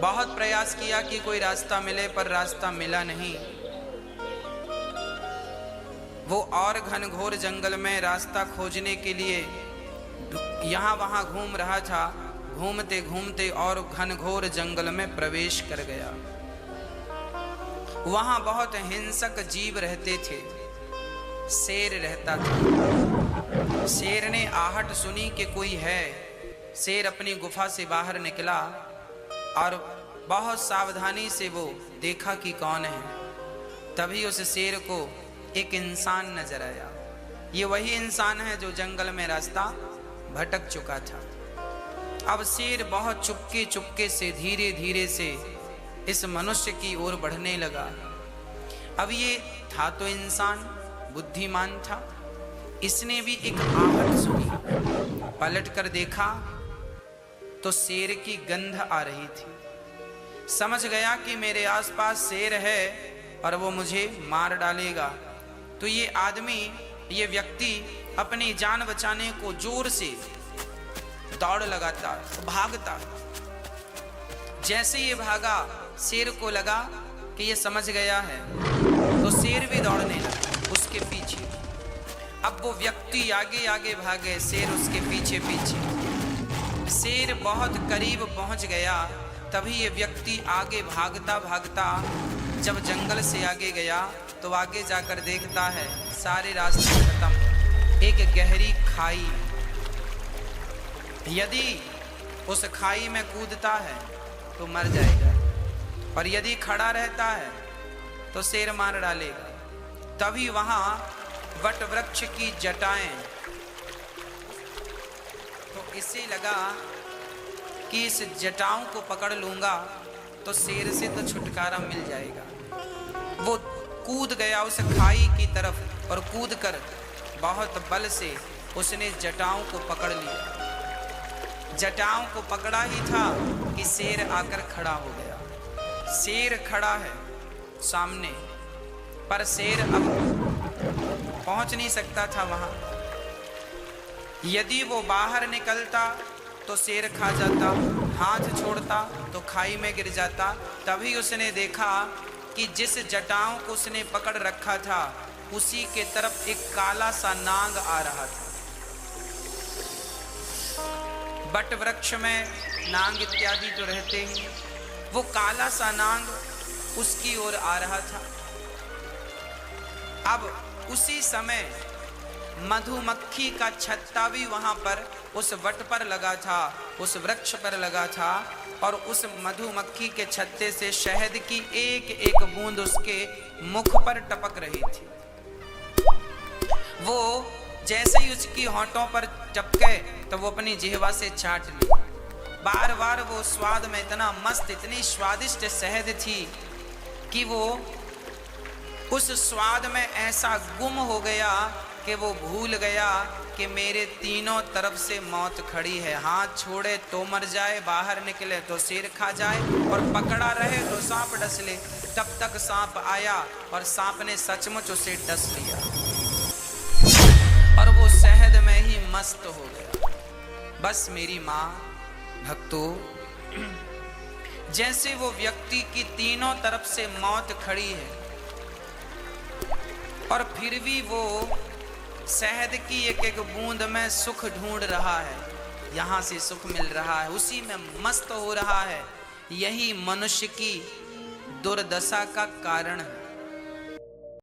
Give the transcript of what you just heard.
बहुत प्रयास किया कि कोई रास्ता मिले, पर रास्ता मिला नहीं। वो और घनघोर जंगल में रास्ता खोजने के लिए यहाँ वहाँ घूम रहा था। घूमते घूमते और घनघोर जंगल में प्रवेश कर गया। वहाँ बहुत हिंसक जीव रहते थे। शेर रहता था। शेर ने आहट सुनी कि कोई है। शेर अपनी गुफा से बाहर निकला और बहुत सावधानी से वो देखा कि कौन है। तभी उस शेर को एक इंसान नजर आया। ये वही इंसान है जो जंगल में रास्ता भटक चुका था। अब शेर बहुत चुपके चुपके से धीरे धीरे से इस मनुष्य की ओर बढ़ने लगा। अब ये था तो इंसान, बुद्धिमान था। इसने भी एक आहट सुनी। पलट कर देखा तो शेर की गंध आ रही थी। समझ गया कि मेरे आसपास शेर है और वो मुझे मार डालेगा। तो ये आदमी, ये व्यक्ति अपनी जान बचाने को जोर से दौड़ लगाता, भागता। जैसे ये भागा, शेर को लगा कि ये समझ गया है, तो शेर भी दौड़ने लगा उसके पीछे। अब वो व्यक्ति आगे आगे भागे, शेर उसके पीछे पीछे। शेर बहुत करीब पहुंच गया। तभी ये व्यक्ति आगे भागता भागता जब जंगल से आगे गया तो आगे जाकर देखता है सारे रास्ते खत्म, एक गहरी खाई। यदि उस खाई में कूदता है तो मर जाएगा, और यदि खड़ा रहता है तो शेर मार डालेगा। तभी वहां वट वृक्ष की जटाएं, तो इसे लगा कि इस जटाओं को पकड़ लूंगा तो शेर से तो छुटकारा मिल जाएगा। वो कूद गया उस खाई की तरफ और कूदकर बहुत बल से उसने जटाओं को पकड़ लिया। जटाओं को पकड़ा ही था कि शेर आकर खड़ा हो गया। शेर खड़ा है सामने, पर शेर अब पहुंच नहीं सकता था वहां। यदि वो बाहर निकलता तो शेर खा जाता, हाथ छोड़ता तो खाई में गिर जाता। तभी उसने देखा कि जिस जटाओं को उसने पकड़ रखा था उसी के तरफ एक काला सा नाग आ रहा था। बट वृक्ष में नाग इत्यादि तो रहते ही, वो काला सा नाग उसकी ओर आ रहा था। अब उसी समय मधुमक्खी का छत्ता भी वहां पर उस वट पर लगा था, उस वृक्ष पर लगा था, और उस मधुमक्खी के छत्ते से शहद की एक एक बूंद उसके मुख पर टपक रही थी। वो जैसे ही उसकी होंठों पर टपके तो वो अपनी जिह्वा से चाट ली। बार बार वो स्वाद में इतना मस्त, इतनी स्वादिष्ट शहद थी कि वो उस स्वाद में ऐसा गुम हो गया कि वो भूल गया कि मेरे तीनों तरफ से मौत खड़ी है। हाथ छोड़े तो मर जाए, बाहर निकले तो शेर खा जाए, और पकड़ा रहे तो सांप डस ले। तब तक सांप आया और सांप ने सचमुच उसे डस लिया और वो शहद में ही मस्त हो गया। बस मेरी माँ भक्तों, जैसे वो व्यक्ति की तीनों तरफ से मौत खड़ी है और फिर भी वो शहद की एक एक बूंद में सुख ढूंढ रहा है, यहाँ से सुख मिल रहा है, उसी में मस्त हो रहा है। यही मनुष्य की दुर्दशा का कारण है।